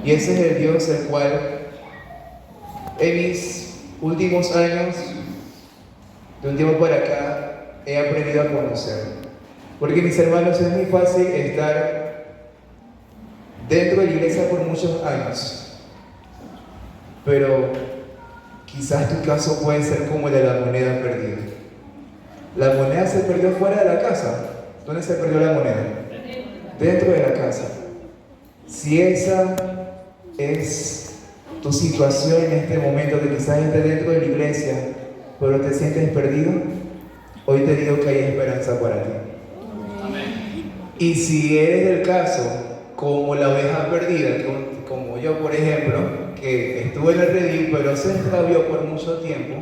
Y ese es el Dios el cual en mis últimos años, de un tiempo para acá, he aprendido a conocer. Porque mis hermanos, es muy fácil estar dentro de la iglesia por muchos años, pero quizás tu caso puede ser como el de la moneda perdida. La moneda se perdió fuera de la casa. ¿Dónde se perdió la moneda? Dentro de la casa. Si esa es tu situación en este momento, que quizás estés dentro de la iglesia, pero te sientes perdido, hoy te digo que hay esperanza para ti. Amén. Y si eres del caso, como la oveja perdida, como yo por ejemplo, que estuve en el redil, pero se extravió por mucho tiempo,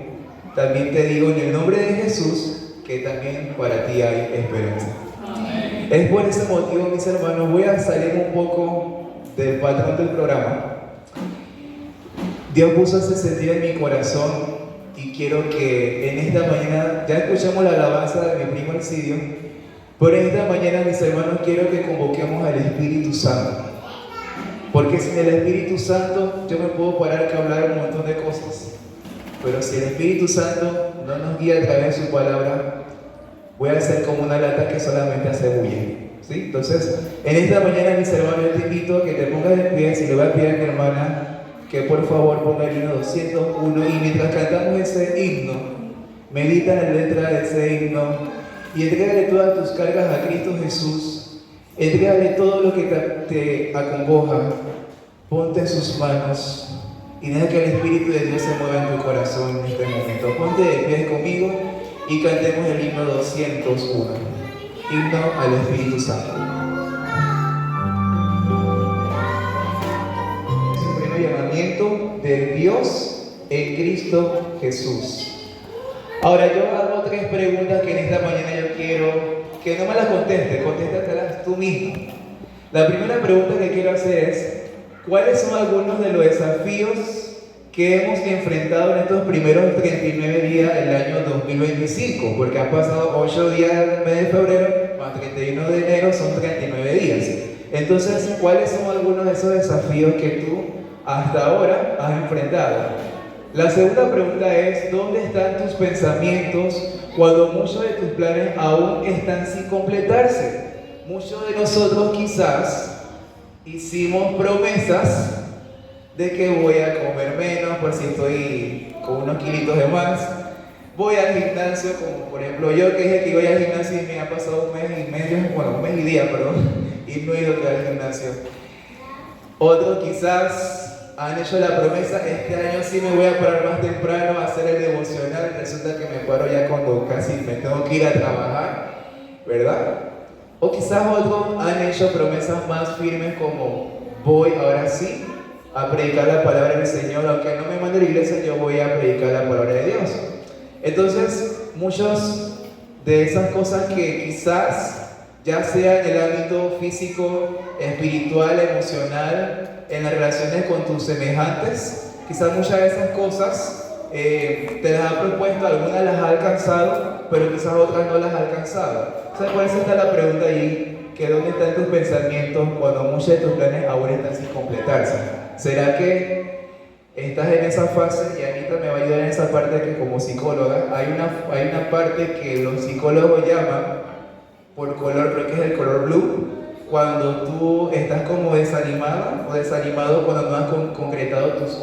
también te digo en el nombre de Jesús que también para ti hay esperanza. Amén. Es por ese motivo, mis hermanos, voy a salir un poco del patrón del programa. Dios puso ese sentido en mi corazón y quiero que en esta mañana, ya escuchamos la alabanza de mi primo Elcidio, pero en esta mañana, mis hermanos, quiero que convoquemos al Espíritu Santo. Porque sin el Espíritu Santo yo me puedo parar a hablar un montón de cosas, pero si el Espíritu Santo no nos guía a través de su palabra, voy a ser como una lata que solamente hace bulla, ¿sí? Entonces, en esta mañana, mis hermanos, yo te invito a que te pongas de pie. Si le voy a pedir a mi hermana que por favor ponga el himno 201, y mientras cantamos ese himno, medita en la letra de ese himno y entrégale todas tus cargas a Cristo Jesús. Entrégale todo lo que te acongoja, ponte en sus manos y deja que el Espíritu de Dios se mueva en tu corazón en este momento. Ponte de pie conmigo y cantemos el himno 201, himno al Espíritu Santo. Es el primer llamamiento de Dios en Cristo Jesús. Ahora yo hago tres preguntas que en esta mañana yo quiero que no me las contestes, contéstatelas tú mismo. La primera pregunta que quiero hacer es: ¿cuáles son algunos de los desafíos que hemos enfrentado en estos primeros 39 días del año 2025? Porque han pasado 8 días del mes de febrero, más 31 de enero, son 39 días. Entonces, ¿cuáles son algunos de esos desafíos que tú hasta ahora has enfrentado? La segunda pregunta es: ¿dónde están tus pensamientos cuando muchos de tus planes aún están sin completarse? Muchos de nosotros quizás hicimos promesas de que voy a comer menos por si estoy con unos kilitos de más, voy al gimnasio, como por ejemplo yo que dije que iba al gimnasio y me ha pasado un mes y medio, bueno, un mes y día, perdón, y no he ido al gimnasio. Otros quizás han hecho la promesa: este año sí me voy a parar más temprano a hacer el devocional. Resulta que me paro ya cuando casi me tengo que ir a trabajar, ¿verdad? O quizás otros han hecho promesas más firmes como: voy ahora sí a predicar la palabra del Señor, aunque no me mande a la iglesia, yo voy a predicar la palabra de Dios. Entonces, muchas de esas cosas que quizás ya sea en el ámbito físico, espiritual, emocional, en las relaciones con tus semejantes, quizás muchas de esas cosas te las has propuesto, algunas las has alcanzado, pero quizás otras no las has alcanzado. Entonces, por eso está la pregunta ahí, que ¿dónde están tus pensamientos cuando muchos de tus planes aún están sin completarse? ¿Será que estás en esa fase? Y Anita me va a ayudar en esa parte, que como psicóloga, hay una parte que los psicólogos llaman por color, creo que es el color blue, cuando tú estás como desanimada o desanimado cuando no has concretado tus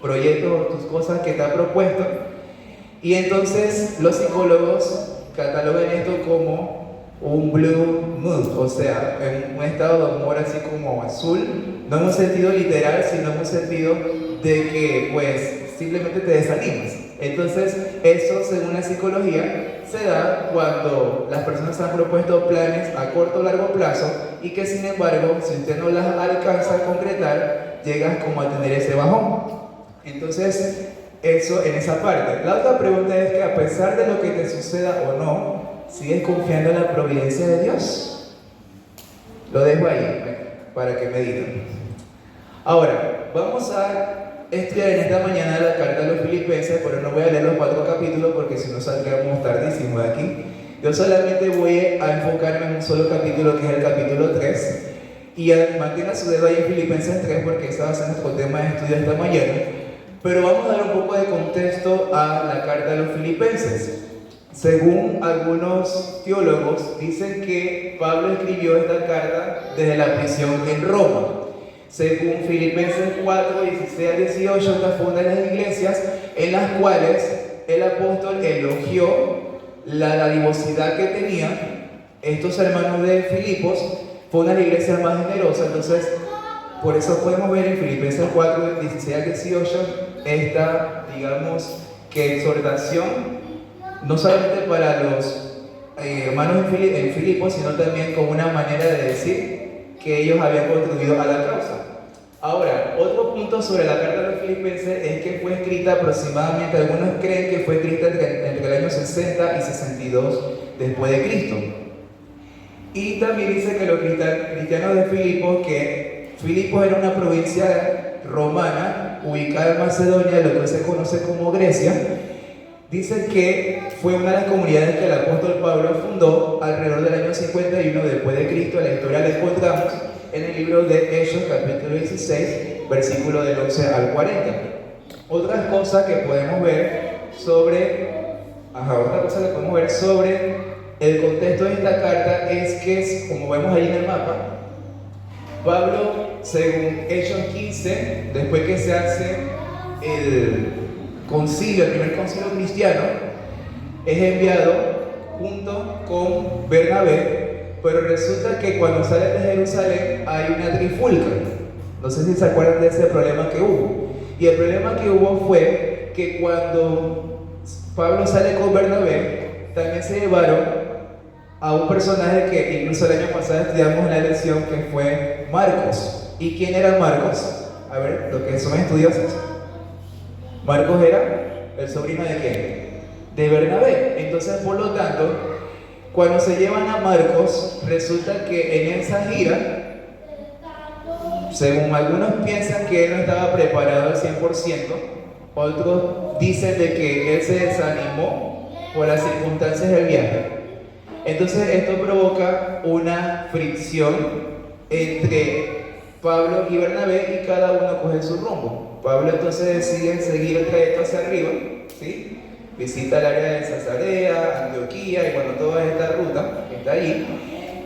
proyectos o tus cosas que te has propuesto. Y entonces los psicólogos catalogan esto como un blue mood, o sea, en un estado de humor así como azul, no en un sentido literal, sino en un sentido de que pues simplemente te desanimas. Entonces eso, según la psicología, se da cuando las personas han propuesto planes a corto o largo plazo y que sin embargo, si usted no las alcanza a concretar, llegas como a tener ese bajón. Entonces, eso en esa parte. La otra pregunta es que a pesar de lo que te suceda o no, ¿sigues confiando en la providencia de Dios? Lo dejo ahí para que mediten. Ahora, vamos a estudiar en esta mañana la carta de los Filipenses, pero no voy a leer los 4 capítulos porque si no saldríamos tardísimo de aquí. Yo solamente voy a enfocarme en un solo capítulo, que es el capítulo 3. Y mantenga su dedo ahí en Filipenses 3, porque ese va a ser nuestro tema de estudio esta mañana, pero vamos a dar un poco de contexto a la carta de los Filipenses. Según algunos teólogos, dicen que Pablo escribió esta carta desde la prisión en Roma. Según Filipenses 4, 16 al 18, esta fue una de las iglesias en las cuales el apóstol elogió la dadivosidad que tenían estos hermanos de Filipos. Fue una de las iglesias más generosas. Entonces, por eso podemos ver en Filipenses 4, 16 al 18 esta, digamos, que exhortación no solamente para los hermanos en Filipos, sino también como una manera de decir que ellos habían contribuido a la causa. Ahora, otro punto sobre la carta de los Filipenses es que fue escrita aproximadamente, algunos creen que fue escrita entre el año 60 y 62 después de Cristo. Y también dice que los cristianos de Filipos, que Filipos era una provincia romana ubicada en Macedonia, lo que se conoce como Grecia. Dicen que fue una de las comunidades que el apóstol Pablo fundó alrededor del año 51 después de Cristo. La historia la encontramos en el libro de Hechos, capítulo 16, versículo del 11 al 40. Otra cosa que podemos ver sobre el contexto de esta carta es que, como vemos ahí en el mapa, Pablo, según Hechos 15, después que se hace el primer concilio cristiano, es enviado junto con Bernabé, pero resulta que cuando sale de Jerusalén hay una trifulca. No sé si se acuerdan de ese problema que hubo. Y el problema que hubo fue que cuando Pablo sale con Bernabé, también se llevaron a un personaje que incluso el año pasado estudiamos en la lección, que fue Marcos. ¿Y quién era Marcos? A ver, los que son estudiosos. Marcos era el sobrino de quién? De Bernabé. Entonces, por lo tanto, cuando se llevan a Marcos, resulta que en esa gira, según algunos piensan que él no estaba preparado al 100%, otros dicen de que él se desanimó por las circunstancias del viaje. Entonces esto provoca una fricción entre Pablo y Bernabé y cada uno coge su rumbo. Pablo entonces decide seguir el trayecto hacia arriba, ¿sí? Visita el área de Cesarea, Antioquía y bueno, toda esta ruta que está allí.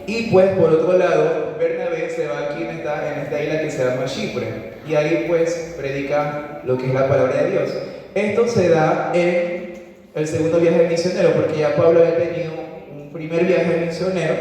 Y pues por otro lado, Bernabé se va aquí en esta isla que se llama Chipre, y ahí pues predica lo que es la palabra de Dios. Esto se da en el segundo viaje misionero, porque ya Pablo había tenido un primer viaje misionero,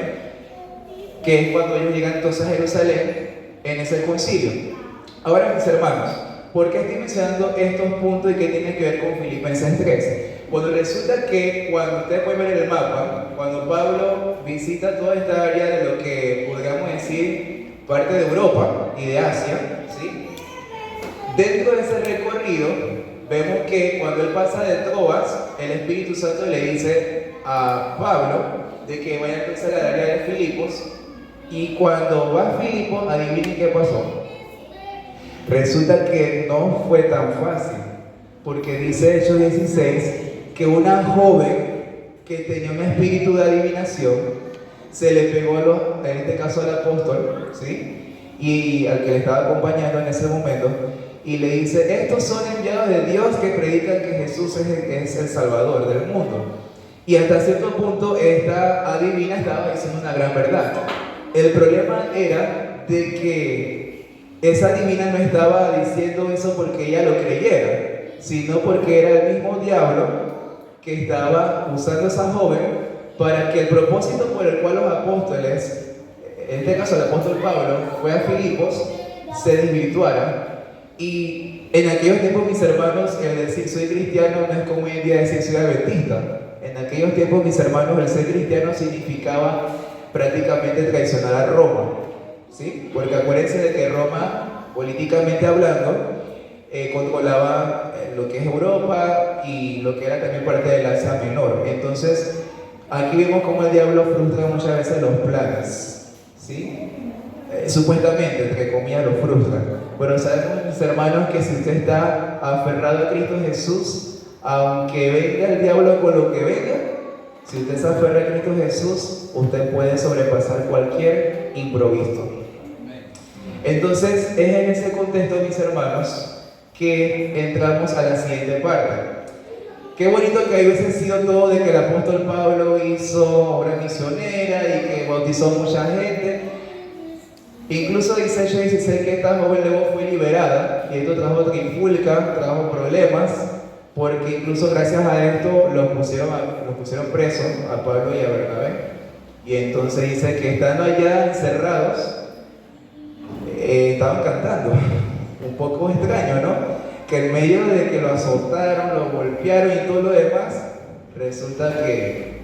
que es cuando ellos llegan entonces a Jerusalén en ese concilio. Ahora, mis hermanos, ¿por qué estoy mencionando estos puntos y qué tiene que ver con Filipenses 3? Bueno, resulta que cuando ustedes pueden ver en el mapa, cuando Pablo visita toda esta área de lo que podríamos decir parte de Europa y de Asia, ¿sí? Dentro de ese recorrido vemos que cuando él pasa de Troas, el Espíritu Santo le dice a Pablo de que vaya a empezar al área de Filipos, y cuando va a Filipos, adivinen qué pasó. Resulta que no fue tan fácil, porque dice Hechos 16 que una joven que tenía un espíritu de adivinación se le pegó en este caso al apóstol, ¿sí? Y al que le estaba acompañando en ese momento, y le dice: estos son enviados de Dios que predican que Jesús es el Salvador del mundo. Y hasta cierto punto esta adivina estaba diciendo una gran verdad. El problema era de que esa adivina no estaba diciendo eso porque ella lo creyera, sino porque era el mismo diablo que estaba usando a esa joven para que el propósito por el cual los apóstoles, en este caso el apóstol Pablo, fue a Filipos, se desvirtuara. Y en aquellos tiempos, mis hermanos, el decir soy cristiano no es como hoy en día decir soy adventista. En aquellos tiempos, mis hermanos, el ser cristiano significaba prácticamente traicionar a Roma, ¿sí? Porque acuérdense de que Roma, políticamente hablando, controlaba lo que es Europa y lo que era también parte del Asia Menor. Entonces, aquí vemos cómo el diablo frustra muchas veces los planes, ¿sí? Supuestamente, entre comillas, los frustra. Pero sabemos, mis hermanos, que si usted está aferrado a Cristo Jesús, aunque venga el diablo con lo que venga, si usted se aferra a Cristo Jesús, usted puede sobrepasar cualquier imprevisto. Entonces es en ese contexto, mis hermanos, que entramos a la siguiente parte. Qué bonito que hubiese sido todo de que el apóstol Pablo hizo obra misionera y que bautizó mucha gente. Incluso dice Hechos 16 que esta joven luego fue liberada y esto trajo trifulca, trajo problemas, porque incluso gracias a esto los pusieron presos a Pablo y a Bernabé. Y entonces dice que estando allá encerrados, estaban cantando. Un poco extraño, ¿no? Que en medio de que lo azotaron, lo golpearon y todo lo demás, resulta que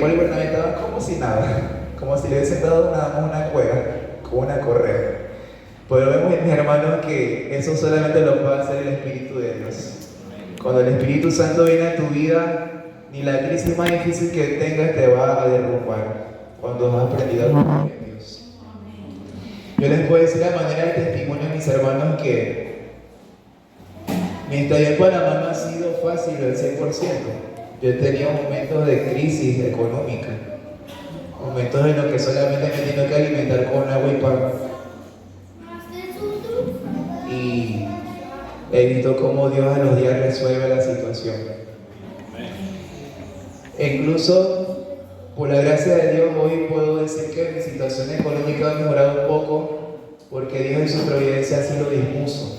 Pablo y Bernabé estaban como si nada, como si le hubiesen dado nada más una cuerda con una correa. Pero vemos, mis hermanos, que eso solamente lo puede hacer el Espíritu de Dios. Cuando el Espíritu Santo viene a tu vida, ni la crisis más difícil que tengas te va a derrumbar cuando has aprendido a confiar en Dios. Yo les puedo decir a manera de testimonio, mis hermanos, que mi estadía en Panamá no ha sido fácil al 100%. Yo he tenido momentos de crisis económica, momentos en los que solamente me tengo que alimentar con agua y pan. Y he visto cómo Dios a los días resuelve la situación. E incluso, por la gracia de Dios, hoy puedo decir que mi situación económica ha mejorado un poco porque Dios en su providencia así lo dispuso.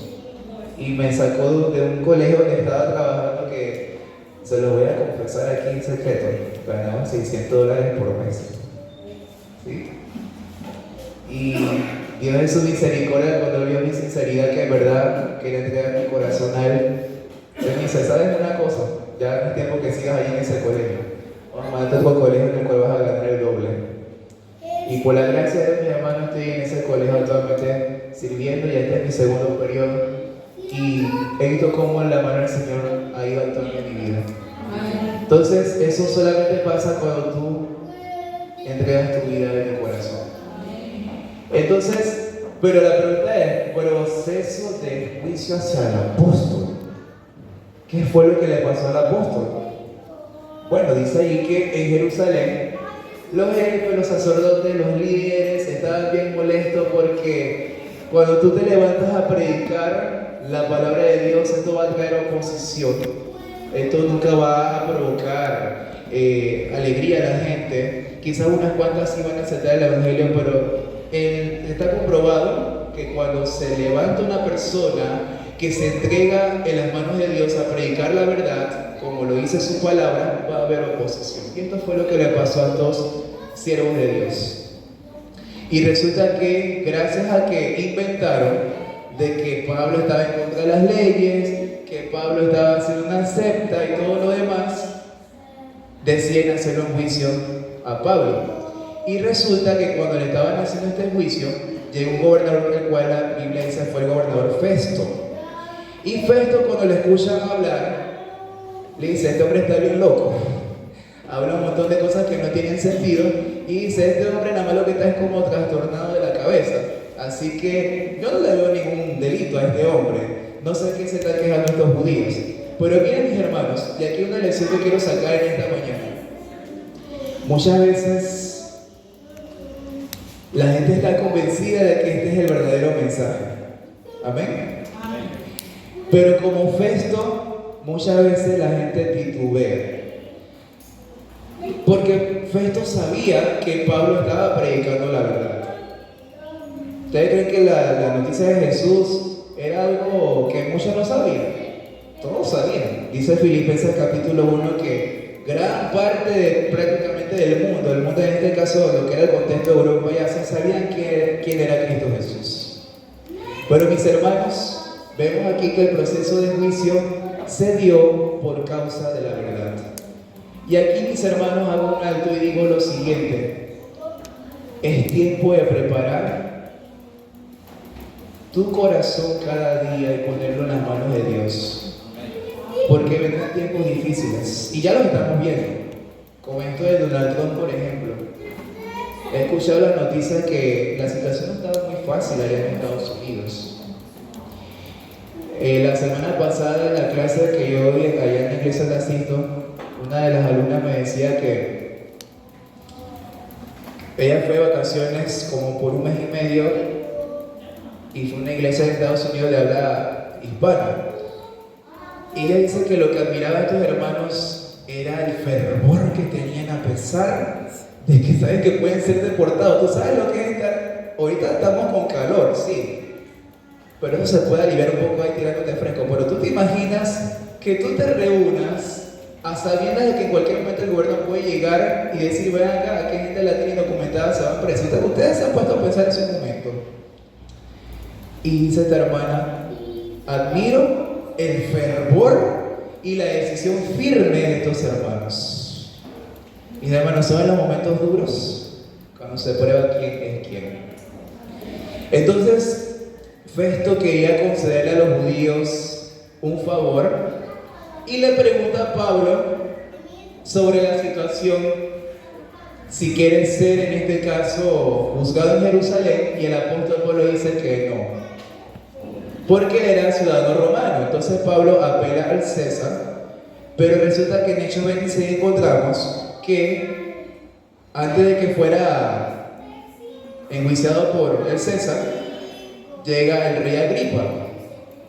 Y me sacó de un colegio donde estaba trabajando que, se lo voy a confesar aquí en secreto, ganaba $600 por mes. ¿Sí? Y Dios en su misericordia, cuando vio mi sinceridad, que en verdad quería entregar mi corazón a Él, Él me dice, ¿sabes una cosa? Ya no es tiempo que sigas allí en ese colegio. Vamos a mandarte a un colegio en el cual vas a ganar el doble. Y por la gracia de mi hermano estoy en ese colegio actualmente sirviendo, ya este es mi segundo periodo. Y he visto cómo la mano del Señor ha ido actuando en mi vida. Entonces, eso solamente pasa cuando tú entregas tu vida en el corazón. Entonces, pero la pregunta es, proceso de juicio hacia el apóstol. ¿Qué fue lo que le pasó al apóstol? Bueno, dice ahí que en Jerusalén los jefes, los sacerdotes, los líderes estaban bien molestos porque cuando tú te levantas a predicar la palabra de Dios, esto va a traer oposición. Esto nunca va a provocar alegría a la gente. Quizás unas cuantas sí van a aceptar el evangelio, pero está comprobado que cuando se levanta una persona que se entrega en las manos de Dios a predicar la verdad, como lo dice su palabra, va a haber oposición. Y esto fue lo que le pasó a dos siervos de Dios. Y resulta que gracias a que inventaron de que Pablo estaba en contra de las leyes, que Pablo estaba haciendo una secta y todo lo demás, deciden hacer un juicio a Pablo. Y resulta que cuando le estaban haciendo este juicio, llegó un gobernador, el cual la Biblia dice fue el gobernador Festo. Y Festo, cuando le escuchan hablar, le dice, este hombre está bien loco. Habla un montón de cosas que no tienen sentido y dice, este hombre nada más lo que está es como trastornado de la cabeza. Así que yo no le veo ningún delito a este hombre. No sé qué se están quejando estos judíos. Pero miren, mis hermanos, y aquí una lección que quiero sacar en esta mañana. Muchas veces la gente está convencida de que este es el verdadero mensaje. Amén. Pero como Festo, muchas veces la gente titubea. Porque Festo sabía que Pablo estaba predicando la verdad. ¿Ustedes creen que la noticia de Jesús era algo que muchos no sabían? Todos sabían. Dice Filipenses capítulo 1 que gran parte prácticamente del mundo en este caso, lo que era el contexto de Europa, ya se sabían quién era Cristo Jesús. Pero mis hermanos, vemos aquí que el proceso de juicio se dio por causa de la verdad. Y aquí, mis hermanos, hago un alto y digo lo siguiente: es tiempo de preparar tu corazón cada día y ponerlo en las manos de Dios, porque vendrán tiempos difíciles y ya los estamos viendo. Como esto de Donald Trump, por ejemplo, he escuchado las noticias que la situación no estaba muy fácil allá en Estados Unidos. La semana pasada, en la clase que yo doy allá en la iglesia de asisto, una de las alumnas me decía que ella fue de vacaciones como por un mes y medio y fue una iglesia de Estados Unidos de habla hispana. Y ella dice que lo que admiraba a estos hermanos era el fervor que tenían a pesar de que saben que pueden ser deportados. ¿Tú sabes lo que es estar? Ahorita estamos con calor, sí, pero eso se puede aliviar un poco ahí tirándote fresco. Pero tú te imaginas que tú te reúnas a sabiendas de que en cualquier momento el gobierno puede llegar y decir, vean acá, aquí hay gente latina indocumentada, se van presos. Ustedes se han puesto a pensar en ese momento. Y dice esta hermana, admiro el fervor y la decisión firme de estos hermanos. Mis hermanos, son en los momentos duros cuando se prueba quién es quién. Entonces, Festo quería concederle a los judíos un favor y le pregunta a Pablo sobre la situación, si quiere ser en este caso juzgado en Jerusalén, y el apóstol Pablo dice que no, porque era ciudadano romano. Entonces Pablo apela al César, pero resulta que en Hechos 26 encontramos que antes de que fuera enjuiciado por el César, llega el rey Agripa.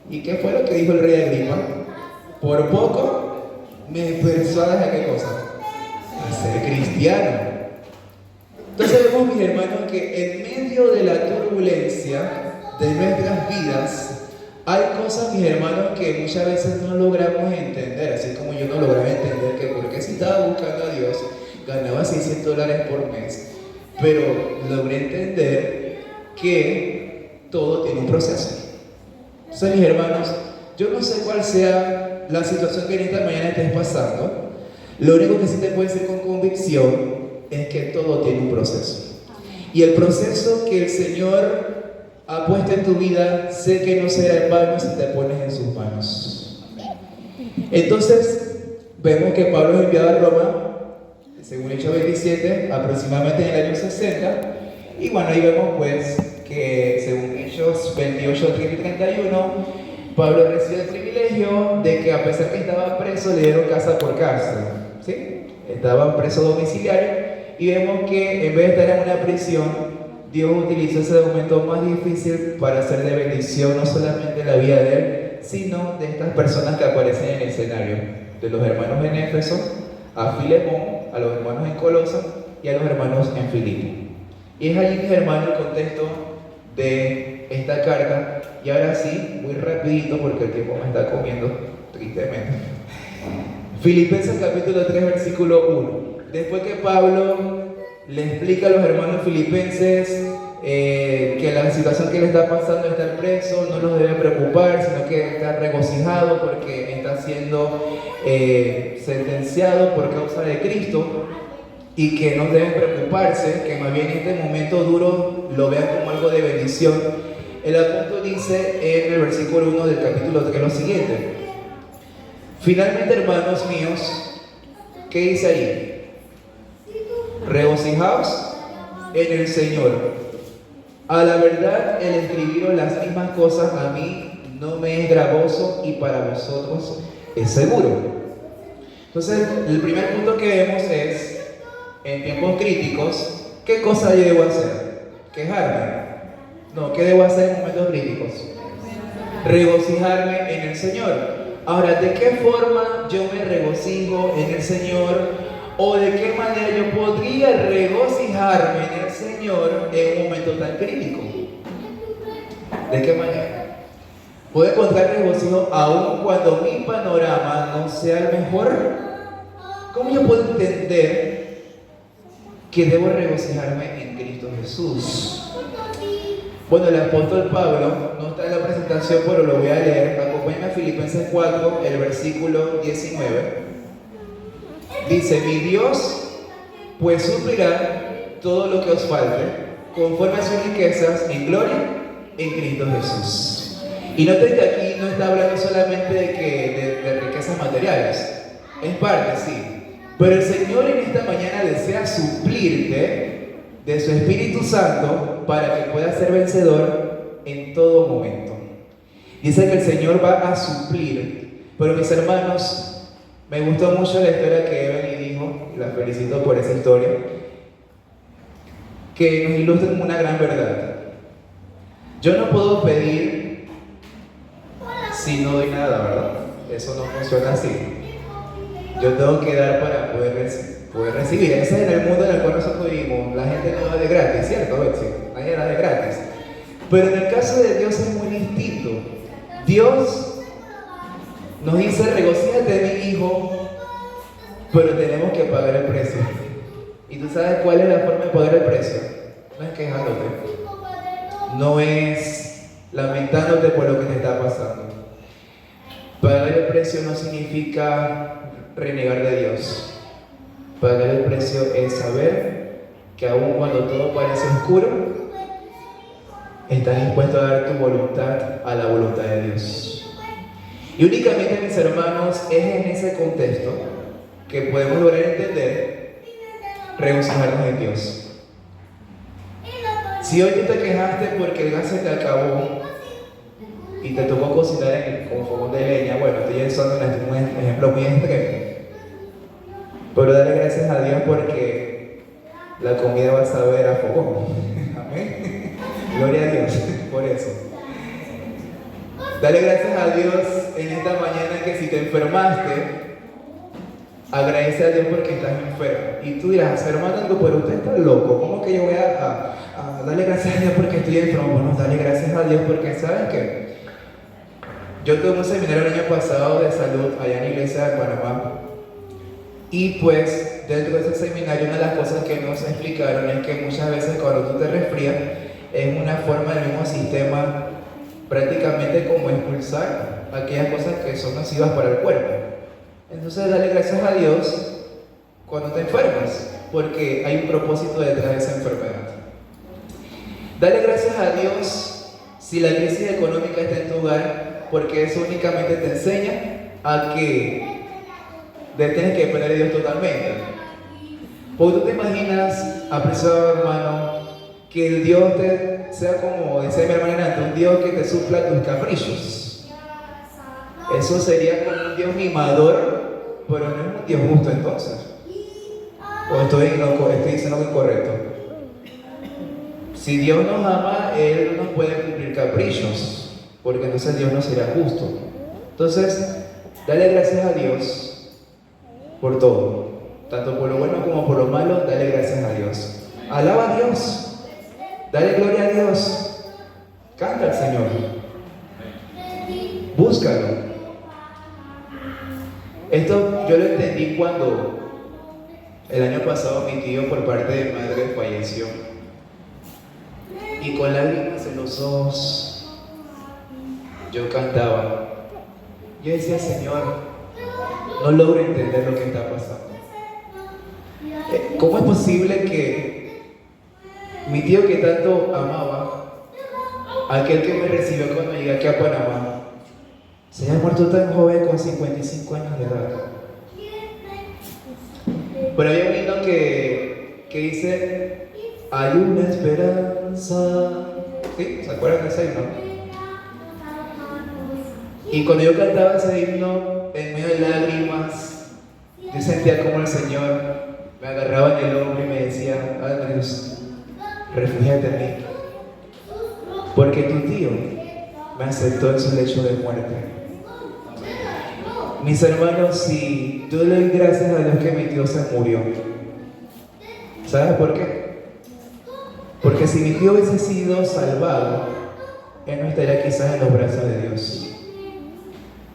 ¿Y qué fue lo que dijo el rey Agripa? Por poco me persuadas a qué cosa, a ser cristiano. Entonces vemos, mis hermanos, que en medio de la turbulencia de nuestras vidas hay cosas, mis hermanos, que muchas veces no logramos entender, así como yo no lograba entender que porque si estaba buscando a Dios ganaba $600 por mes, pero logré entender que todo tiene un proceso. Entonces, mis hermanos, yo no sé cuál sea la situación que en esta mañana estés pasando. Lo único que sí te puedo decir con convicción es que todo tiene un proceso. Y el proceso que el Señor ha puesto en tu vida, sé que no será en vano si te pones en sus manos. Entonces, vemos que Pablo es enviado a Roma, según Hechos 27, aproximadamente en el año 60. Y bueno, ahí vemos pues que según Hechos 28, 30 y 31, Pablo recibe el privilegio de que a pesar que estaba preso, le dieron casa por cárcel, ¿sí? Estaba preso domiciliario, y vemos que en vez de estar en una prisión, Dios utilizó ese momento más difícil para hacer de bendición no solamente la vida de él, sino de estas personas que aparecen en el escenario, de los hermanos en Éfeso, a Filemón, a los hermanos en Colosa y a los hermanos en Filipo. Y es allí, mis hermanos, el contexto de esta carta. Y ahora sí, muy rapidito porque el tiempo me está comiendo tristemente. Filipenses capítulo 3, versículo 1. Después que Pablo le explica a los hermanos filipenses que la situación que le está pasando, estar preso, no los debe preocupar, sino que está regocijado porque está siendo sentenciado por causa de Cristo, y que no deben preocuparse, que más bien este momento duro lo vean como algo de bendición. El apóstol dice en el versículo 1 del capítulo 3 lo siguiente: finalmente, hermanos míos, ¿qué dice ahí? Regocijaos en el Señor. A la verdad, el escribiros las mismas cosas a mí no me es gravoso, y para vosotros es seguro. Entonces, el primer punto que vemos es, en tiempos críticos, ¿qué cosa yo debo hacer? ¿Quejarme? No, ¿qué debo hacer en momentos críticos? Regocijarme en el Señor. Ahora, ¿de qué forma yo me regocijo en el Señor? ¿O de qué manera yo podría regocijarme en el Señor en un momento tan crítico? ¿De qué manera? ¿Puedo encontrar regocijo aún cuando mi panorama no sea el mejor? ¿Cómo yo puedo entender que debo regocijarme en Cristo Jesús? Bueno, el apóstol Pablo no está en la presentación, pero lo voy a leer. Acompáñame a Filipenses 4, el versículo 19. Dice: mi Dios pues suplirá todo lo que os falte, conforme a sus riquezas en gloria en Cristo Jesús. Y noten que aquí no está hablando solamente de riquezas materiales. Es parte, sí. Pero el Señor en esta mañana desea suplirte de su Espíritu Santo para que puedas ser vencedor en todo momento. Dice que el Señor va a suplir. Pero, mis hermanos, me gustó mucho la historia que Evelyn dijo, y la felicito por esa historia, que nos ilustra una gran verdad. Yo no puedo pedir si no doy nada, ¿verdad? Eso no funciona así. Yo tengo que dar para poder recibir. Ese es en el mundo en el cual nosotros vivimos. La gente no da de gratis, ¿cierto, Betsy? Nadie da de gratis. Pero en el caso de Dios es muy distinto. Dios nos dice, regocíjate de mi hijo, pero tenemos que pagar el precio. ¿Y tú sabes cuál es la forma de pagar el precio? No es quejándote, no es lamentándote por lo que te está pasando. Pagar el precio no significa renegar de Dios. Pagar el precio es saber que aun cuando todo parece oscuro, estás dispuesto a dar tu voluntad a la voluntad de Dios. Y únicamente, mis hermanos, es en ese contexto que podemos lograr entender, regocijarnos en Dios. Si hoy tú te quejaste porque el gas se te acabó y te tocó cocinar con fogón de leña, bueno, estoy usando un ejemplo muy extremo, pero dale gracias a Dios porque la comida va a saber a fogón. Amén. Gloria a Dios por eso. Dale gracias a Dios en esta mañana que si te enfermaste, agradece a Dios porque estás enfermo. Y tú dirás, hermano, pero usted está loco. ¿Cómo que yo voy a darle gracias a Dios porque estoy enfermo? Bueno, dale gracias a Dios porque ¿saben qué? Yo tuve un seminario el año pasado de salud allá en la iglesia de Panamá. Y pues dentro de ese seminario una de las cosas que nos explicaron es que muchas veces cuando tú te resfrías es una forma del mismo sistema prácticamente como expulsar aquellas cosas que son nocivas para el cuerpo. Entonces dale gracias a Dios cuando te enfermas, porque hay un propósito detrás de esa enfermedad. Dale gracias a Dios si la crisis económica está en tu hogar, porque eso únicamente te enseña a que tienes que depender de Dios totalmente. Porque tú te imaginas, apreciado hermano, que el Dios sea como decía mi hermana antes, un Dios que te supla tus caprichos. Eso sería como un Dios mimador, pero no es un Dios justo entonces. O estoy diciendo algo incorrecto. Si Dios nos ama, Él no nos puede cumplir caprichos, porque entonces Dios no será justo. Entonces, dale gracias a Dios por todo, tanto por lo bueno como por lo malo. Dale gracias a Dios. Alaba a Dios. Dale gloria a Dios. Canta al Señor. Búscalo. Esto yo lo entendí cuando el año pasado mi tío por parte de madre falleció. Y con lágrimas en los ojos yo cantaba. Yo decía, Señor, no logro entender lo que está pasando. ¿Cómo es posible que mi tío que tanto amaba, aquel que me recibió cuando llegué aquí a Panamá, se haya muerto tan joven con 55 años de edad? Pero había un himno que dice, hay una esperanza. ¿Sí? ¿Se acuerdan de ese himno? Y cuando yo cantaba ese himno, en medio de lágrimas, yo sentía como el Señor me agarraba en el hombro y me decía, Andrés, refúgiate en mí, porque tu tío me aceptó en su lecho de muerte. Mis hermanos, si yo le doy gracias a Dios que mi tío se murió, ¿sabes por qué? Porque si mi tío hubiese sido salvado, él no estaría quizás en los brazos de Dios.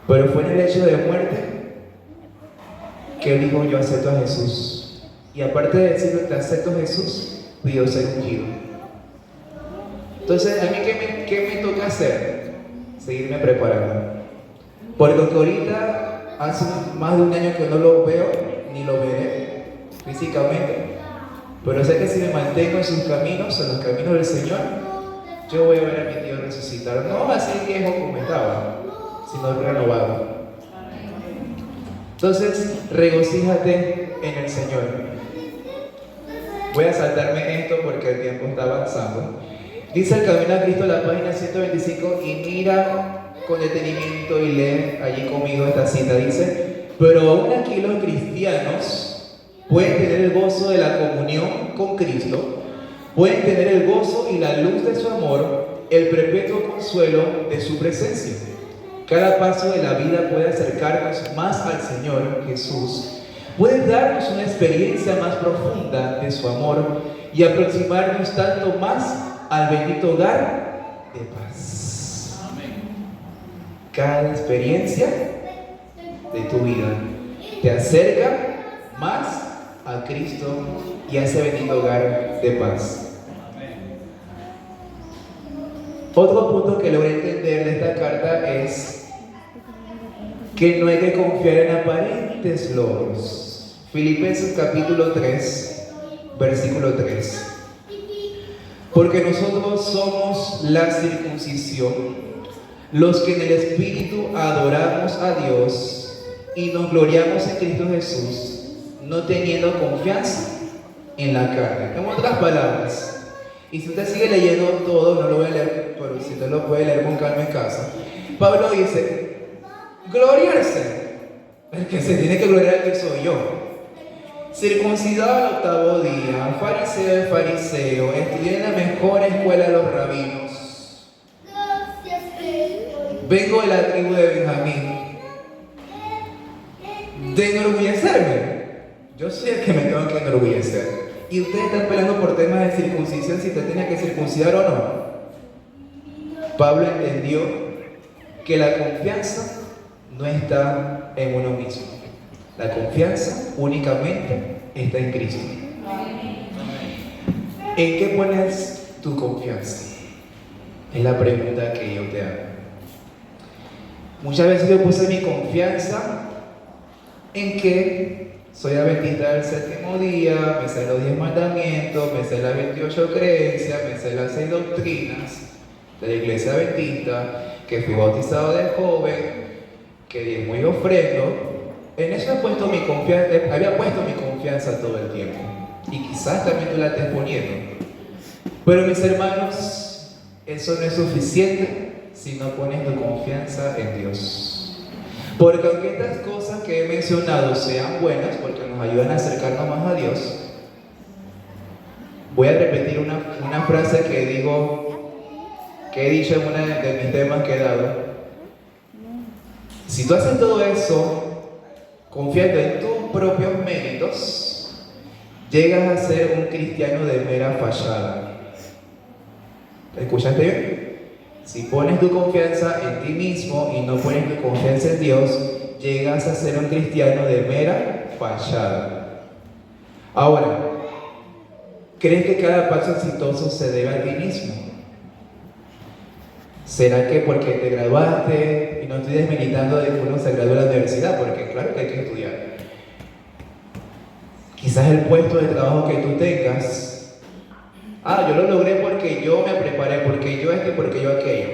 Pero fue en el lecho de muerte que él dijo, yo acepto a Jesús. Y aparte de decirle, te acepto a Jesús, pidió ser ungido. Entonces, ¿a mí qué me toca hacer? Seguirme preparando. Porque ahorita hace más de un año que no lo veo, ni lo veré físicamente. Pero sé que si me mantengo en sus caminos, en los caminos del Señor, yo voy a ver a mi tío resucitar. No así viejo como estaba, sino renovado. Entonces, regocíjate en el Señor. Voy a saltarme esto porque el tiempo está avanzando. Dice el Camino a Cristo, la página 125, y mira con detenimiento y lee allí conmigo esta cita. Dice, pero aún aquí los cristianos pueden tener el gozo de la comunión con Cristo, pueden tener el gozo y la luz de su amor, el perpetuo consuelo de su presencia. Cada paso de la vida puede acercarnos más al Señor Jesús, puede darnos una experiencia más profunda de su amor y aproximarnos tanto más al bendito hogar de paz. Cada experiencia de tu vida te acerca más a Cristo y a ese bendito hogar de paz. Otro punto que logré entender de esta carta es que no hay que confiar en aparentes logros. Filipenses capítulo 3, versículo 3. Porque nosotros somos la circuncisión, los que en el Espíritu adoramos a Dios y nos gloriamos en Cristo Jesús, no teniendo confianza en la carne. En otras palabras, y si usted sigue leyendo todo, no lo voy a leer, pero si usted lo puede leer con calma en casa, Pablo dice, gloriarse, el que se tiene que gloriar que soy yo. Circuncidado al octavo día, fariseo de fariseo, estudié en la mejor escuela de los rabinos. Vengo de la tribu de Benjamín. De enorgullecerme, yo soy el que me tengo que enorgullecer. Y ustedes están peleando por temas de circuncisión, si usted tenía que circuncidar o no. Pablo entendió que la confianza no está en uno mismo. La confianza únicamente está en Cristo. ¿En qué pones tu confianza? Es la pregunta que yo te hago. Muchas veces yo puse mi confianza en que soy adventista del séptimo día, me sé los 10 mandamientos, me sé las 28 creencias, me sé las 6 doctrinas de la iglesia adventista, que fui bautizado de joven, que diezmo y ofrendo. En eso había puesto mi confianza todo el tiempo. Y quizás también tú la estés poniendo. Pero mis hermanos, eso no es suficiente si no pones tu confianza en Dios. Porque aunque estas cosas que he mencionado sean buenas, porque nos ayudan a acercarnos más a Dios, voy a repetir una frase que he dicho en uno de mis temas que he dado. Si tú haces todo eso confiando en tus propios méritos, llegas a ser un cristiano de mera fachada. ¿Escuchaste bien? Si pones tu confianza en ti mismo y no pones tu confianza en Dios, llegas a ser un cristiano de mera fachada. Ahora, ¿crees que cada paso exitoso se debe a ti mismo? ¿Será que porque te graduaste, y no estoy desmilitando de que uno se gradúe de la universidad, porque claro que hay que estudiar? Quizás el puesto de trabajo que tú tengas, yo lo logré porque yo me preparé, porque yo esto y porque yo aquello.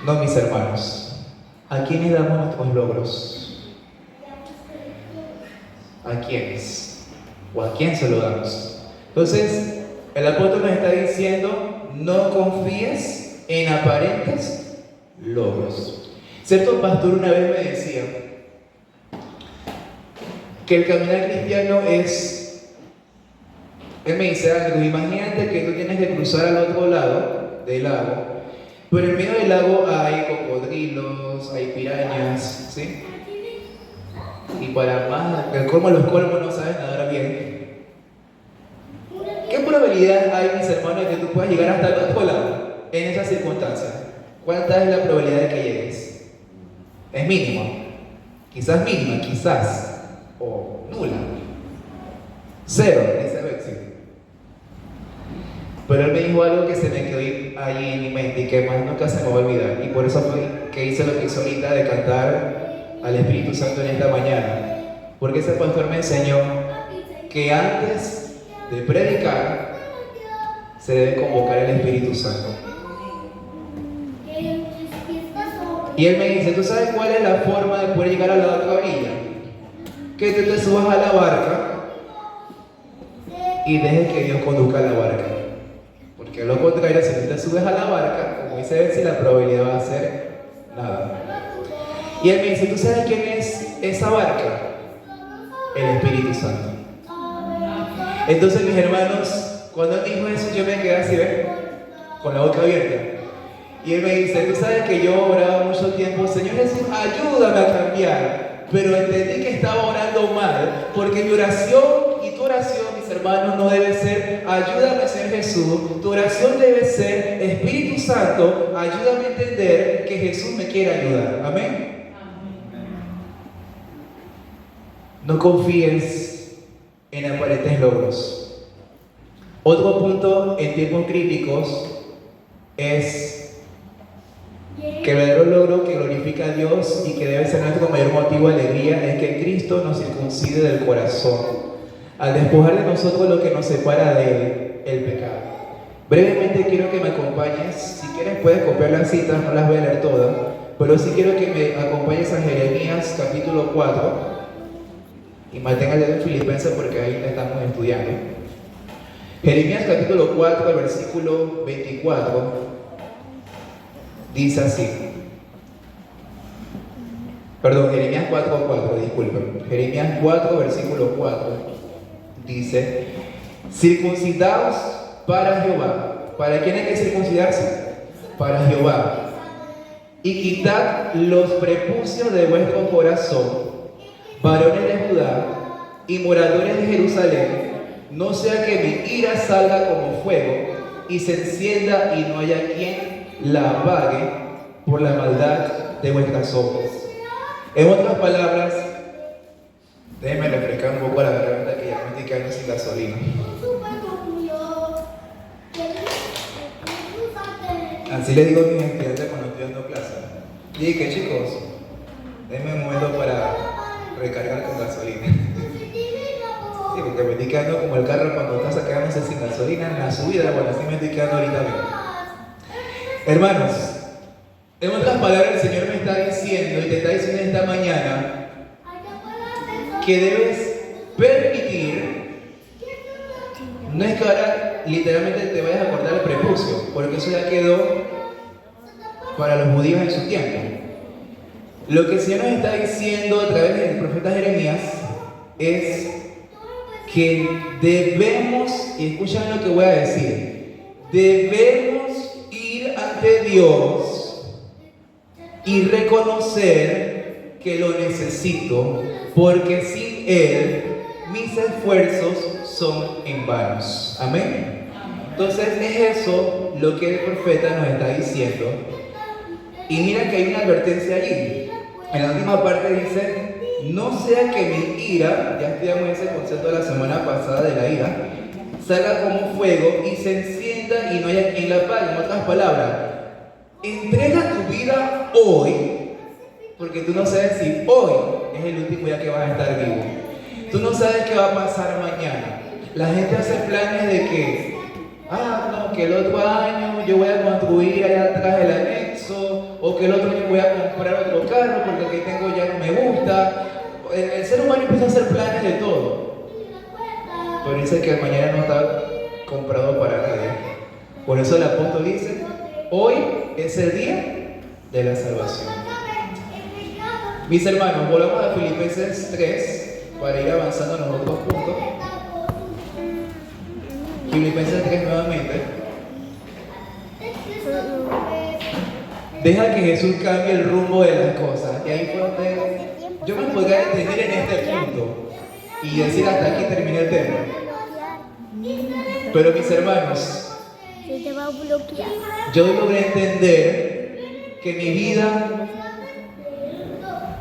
No, mis hermanos, ¿a quiénes damos nuestros logros? ¿A quiénes? ¿O a quién se lo damos? Entonces, el apóstol nos está diciendo, no confíes en aparentes logros. Cierto pastor una vez me decía que el caminar cristiano él me dice algo, imagínate que tú tienes que cruzar al otro lado del lago, pero en medio del lago hay cocodrilos, hay pirañas, ¿sí? Y para más, el colmo de los colmos no sabes nadar bien. ¿Qué probabilidad hay, mis hermanos, de que tú puedas llegar hasta el otro lado en esas circunstancias? ¿Cuánta es la probabilidad de que llegues? Es mínima, quizás mínima, quizás, o nula. Cero, dice Bexi. Pero él me dijo algo que se me quedó ahí en mi mente y que más nunca se me va a olvidar. Y por eso fue que hice lo que hice ahorita de cantar al Espíritu Santo en esta mañana. Porque ese pastor me enseñó que antes de predicar se debe convocar al Espíritu Santo. Y él me dice, ¿tú sabes cuál es la forma de poder llegar a la otra orilla? Que tú te subas a la barca y dejes que Dios conduzca la barca. Porque a lo contrario, si tú te subes a la barca, como dice Betsy, la probabilidad va a ser nada. Y él me dice, ¿tú sabes quién es esa barca? El Espíritu Santo. Entonces, mis hermanos, cuando él dijo eso, yo me quedé así, ¿ven? con la boca abierta. Y él me dice, tú sabes que yo oraba mucho tiempo, Señor Jesús, ayúdame a cambiar. Pero entendí que estaba orando mal, porque mi oración y tu oración, mis hermanos, no debe ser, ayúdame, Señor Jesús. Tu oración debe ser, Espíritu Santo, ayúdame a entender que Jesús me quiere ayudar. Amén. No confíes en aparentes logros. Otro punto en tiempos críticos es que el verdadero logro que glorifica a Dios y que debe ser nuestro mayor motivo de alegría es que Cristo nos circuncide del corazón, al despojar de nosotros lo que nos separa de Él, el pecado. Brevemente quiero que me acompañes, si quieres puedes copiar las citas, no las voy a leer todas, pero sí quiero que me acompañes a Jeremías capítulo 4, y mantenga el dedo en Filipenses porque ahí la estamos estudiando. Jeremías capítulo 4, el versículo 24, dice así. Perdón, Jeremías 4:4, disculpen. Jeremías 4, versículo 4, dice: circuncidaos para Jehová. ¿Para quién hay que circuncidarse? Para Jehová. Y quitad los prepucios de vuestro corazón, varones de Judá y moradores de Jerusalén, no sea que mi ira salga como fuego y se encienda y no haya quien la apague por la maldad de vuestras obras. En otras palabras, déjenme refrescar un poco la garganta que ya me estoy quedando sin gasolina. Así le digo a mis estudiantes cuando estoy dando clase. Dije que chicos, denme un momento para recargar con gasolina. Sí, porque me estoy quedando como el carro cuando estás quedándose sin gasolina en la subida. Bueno, así me estoy quedando ahorita mismo. Hermanos, en otras palabras, el Señor me está diciendo y te está diciendo esta mañana que debes permitir. No es que ahora literalmente te vayas a cortar el prepucio, porque eso ya quedó para los judíos en su tiempo. Lo que el Señor nos está diciendo a través del profeta Jeremías es que debemos, y escuchen lo que voy a decir, debemos ir ante Dios y reconocer que lo necesito, porque sin Él mis esfuerzos son en vanos. Amén. Entonces es eso lo que el profeta nos está diciendo. Y mira que hay una advertencia allí. En la última parte dice: no sea que mi ira, ya estudiamos ese concepto la semana pasada de la ira, salga como fuego y se encienda y no haya quien la apague. En otras palabras, entrega tu vida hoy, porque tú no sabes si hoy es el último día que vas a estar vivo. Tú no sabes qué va a pasar mañana. La gente hace planes de que, no, que el otro año yo voy a construir allá atrás el anexo, o que el otro año voy a comprar otro carro porque el que tengo ya no me gusta. El ser humano empieza a hacer planes de todo, pero dice que el mañana no está comprado para nadie. Por eso el apóstol dice: hoy es el día de la salvación. Mis hermanos, volvamos a Filipenses 3 para ir avanzando en los otros puntos. Filipenses 3 nuevamente. Deja que Jesús cambie el rumbo de las cosas. Y ahí fue donde yo me podría detener en este punto y decir: hasta aquí terminé el tema. Pero mis hermanos, yo logré entender que mi vida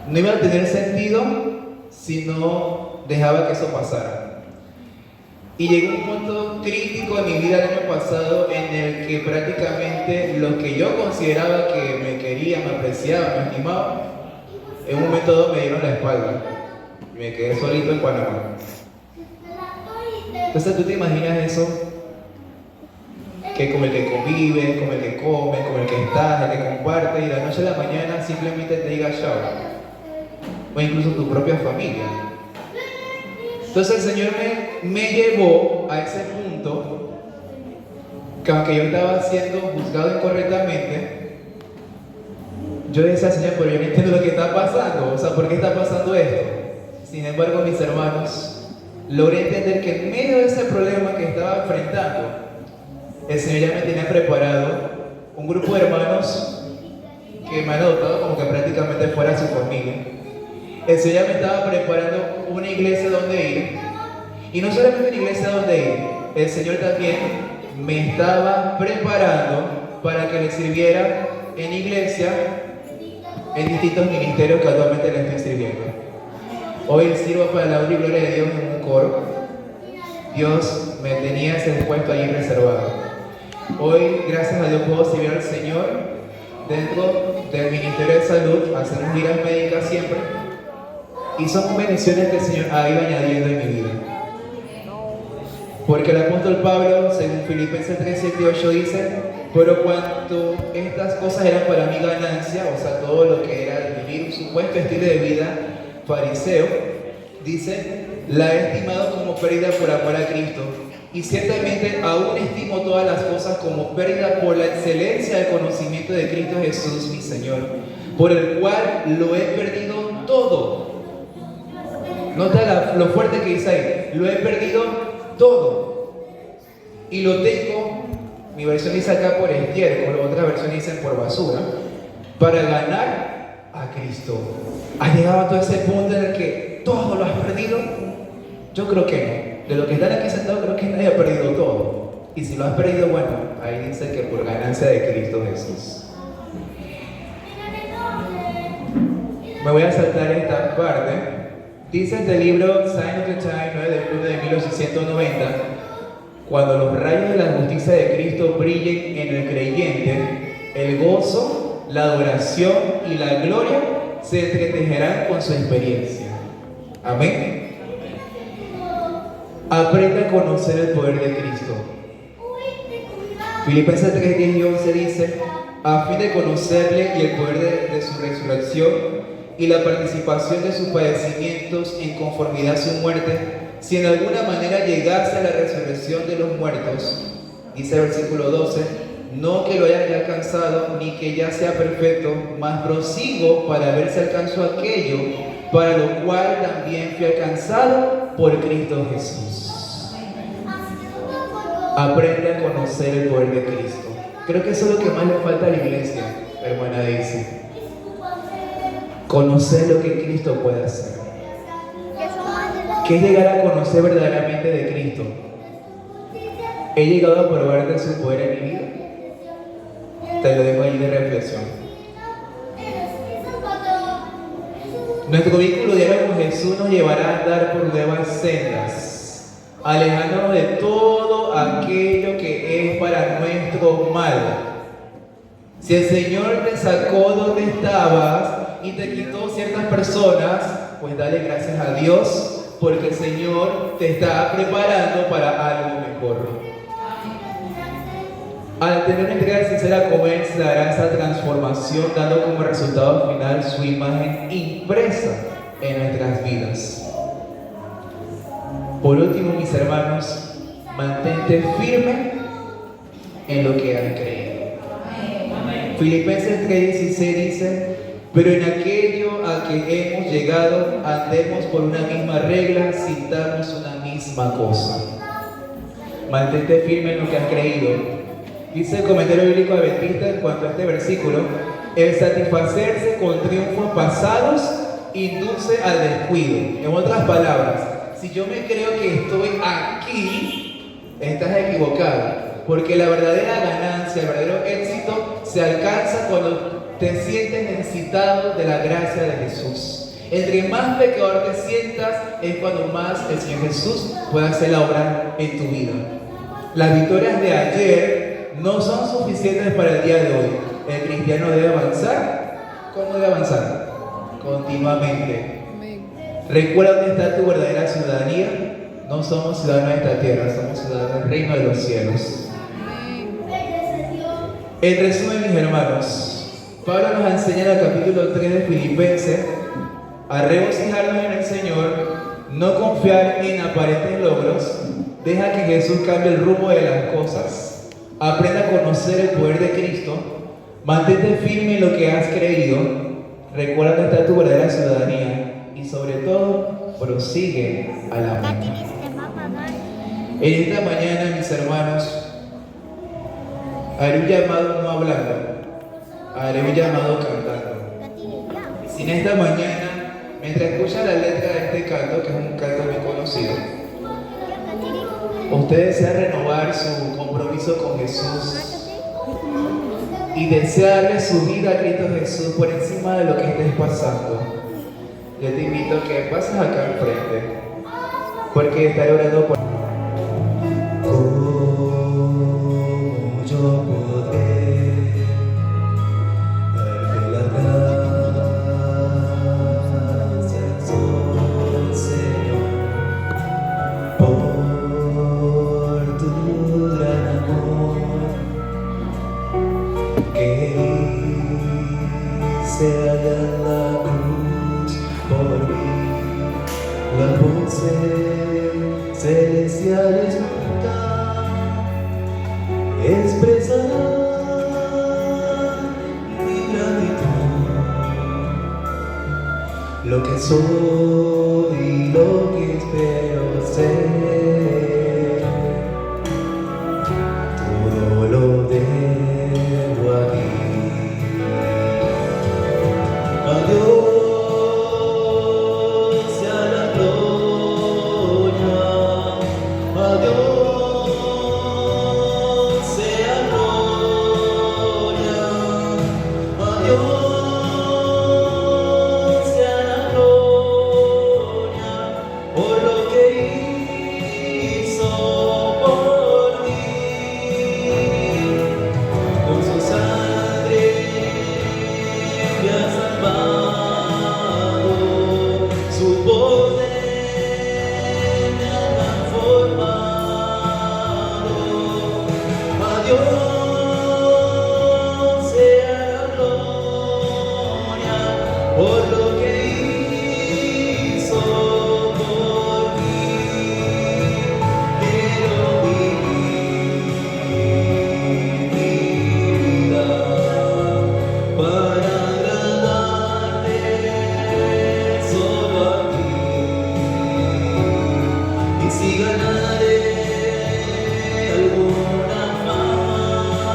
no iba a tener sentido si no dejaba que eso pasara. Y llegué a un punto crítico en mi vida el año pasado en el que prácticamente los que yo consideraba que me querían, me apreciaban, me estimaban, en un momento dado me dieron la espalda. Y me quedé solito en Panamá. Entonces tú te imaginas eso, que como el que convive, como el que come, como el que está, el que comparte, y de la noche a la mañana simplemente te diga chao. O incluso tu propia familia. Entonces el Señor me llevó a ese punto que aunque yo estaba siendo juzgado incorrectamente, yo decía: Señor, pero yo no entiendo lo que está pasando. O sea, ¿por qué está pasando esto? Sin embargo, mis hermanos, logré entender que en medio de ese problema que estaba enfrentando, el Señor ya me tenía preparado un grupo de hermanos que me han adoptado como que prácticamente fuera su familia. El Señor ya me estaba preparando una iglesia donde ir. Y no solamente una iglesia donde ir, el Señor también me estaba preparando para que le sirviera en iglesia en distintos ministerios que actualmente le estoy sirviendo. Hoy sirvo para la honra y gloria de Dios en un coro. Dios me tenía ese puesto ahí reservado. Hoy, gracias a Dios, puedo servir al Señor dentro del Ministerio de Salud. Hacemos giras médicas siempre. Y son bendiciones que el Señor ha ido añadiendo en mi vida. Porque el apóstol Pablo, según Filipenses 3:7-8, dice: pero cuanto estas cosas eran para mí ganancia, o sea, todo lo que era vivir un supuesto estilo de vida fariseo, dice, la he estimado como pérdida por amor a Cristo. Y ciertamente aún estimo todas las cosas como pérdida por la excelencia del conocimiento de Cristo Jesús, mi Señor, por el cual lo he perdido todo. Nota lo fuerte que dice ahí: lo he perdido todo. Y lo tengo, mi versión dice acá, por estiércol, otra versión dice por basura, para ganar a Cristo. ¿Has llegado a todo ese punto en el que todo lo has perdido? Yo creo que no. De lo que están aquí sentados, creo que nadie ha perdido todo. Y si lo has perdido, bueno, ahí dice que por ganancia de Cristo Jesús. Me voy a saltar esta parte. Dice este libro, Sign of the Time, 9 de julio de 1890, cuando los rayos de la justicia de Cristo brillen en el creyente, el gozo, la adoración y la gloria se entretejerán con su experiencia. Amén. Aprende a conocer el poder de Cristo. Filipenses 3:10 y 11 dice: a fin de conocerle y el poder de su resurrección y la participación de sus padecimientos en conformidad a su muerte, si en alguna manera llegase a la resurrección de los muertos. Dice el versículo 12: no que lo haya ya alcanzado, ni que ya sea perfecto, mas prosigo para ver si alcanzo aquello para lo cual también fui alcanzado por Cristo Jesús. Aprende a conocer el poder de Cristo. Creo que eso es lo que más le falta a la iglesia, hermana Daisy. Conocer lo que Cristo puede hacer. ¿Qué es llegar a conocer verdaderamente de Cristo? ¿He llegado a probar de su poder en mi vida? Te lo dejo ahí de reflexión. Nuestro vínculo diario con Jesús nos llevará a andar por nuevas sendas, alejándonos de todo aquello que es para nuestro mal. Si el Señor te sacó donde estabas y te quitó ciertas personas, pues dale gracias a Dios, porque el Señor te está preparando para algo mejor. Al tener una entrega sincera con Él, se dará esa transformación, dando como resultado final su imagen impresa en nuestras vidas. Por último, mis hermanos, mantente firme en lo que has creído. Filipenses 3:16 dice: pero en aquello a que hemos llegado, andemos por una misma regla, sintamos una misma cosa. Mantente firme en lo que has creído. Dice el comentario bíblico adventista en cuanto a este versículo: el satisfacerse con triunfos pasados induce al descuido. En otras palabras, si yo me creo que estoy aquí, estás equivocado. Porque la verdadera ganancia, el verdadero éxito se alcanza cuando te sientes necesitado de la gracia de Jesús. Entre más pecador te sientas, es cuando más el Señor Jesús puede hacer la obra en tu vida. Las victorias de ayer no son suficientes para el día de hoy. El cristiano debe avanzar. ¿Cómo debe avanzar? Continuamente. Recuerda dónde está tu verdadera ciudadanía. No somos ciudadanos de esta tierra, somos ciudadanos del reino de los cielos. En resumen, mis hermanos, Pablo nos enseña en el capítulo 3 de Filipenses a regocijarnos en el Señor, no confiar en aparentes logros, deja que Jesús cambie el rumbo de las cosas, aprenda a conocer el poder de Cristo, mantente firme en lo que has creído, recuerda que está tu verdadera ciudadanía y sobre todo, prosigue a la meta. En esta mañana, mis hermanos, Haré un llamado no hablando, haré un llamado cantando. Si en esta mañana, mientras escucha la letra de este canto, que es un canto muy conocido, usted desea renovar su compromiso con Jesús y desea darle su vida a Cristo Jesús por encima de lo que estés pasando, yo te invito a que pases acá enfrente, porque estaré orando por... ¿Cómo yo podré darte las gracias, oh Señor, por tu gran amor que hice allá en la cruz por mí? Las voces celestiales nunca expresarán mi gratitud, lo que soy y lo que espero ser, todo lo debo a ti. Adiós sea la gloria, adiós sea gloria, adiós sea la gloria, por lo que hizo por mí, con su sangre me ha salvado, su poder me ha transformado. Adiós sea la gloria por lo que hizo por mí. Quiero vivir mi vida para agradarte solo a ti. Y si ganaré alguna fama,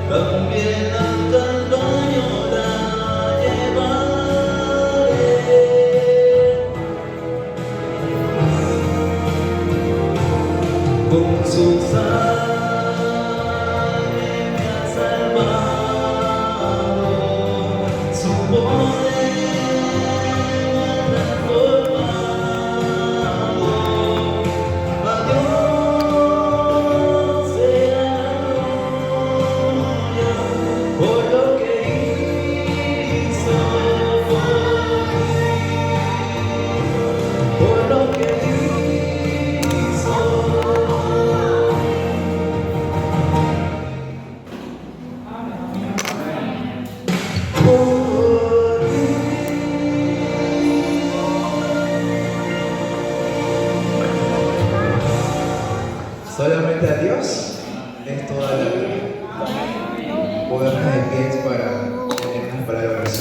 también al Calvario la llevaré. Con su sangre me ha salvado, su poder me ha transformado. Adiós sea la gloria por lo que hizo por mí, por lo que hizo. Solamente a Dios es toda la vida. Podemos de pies para tener unas palabras.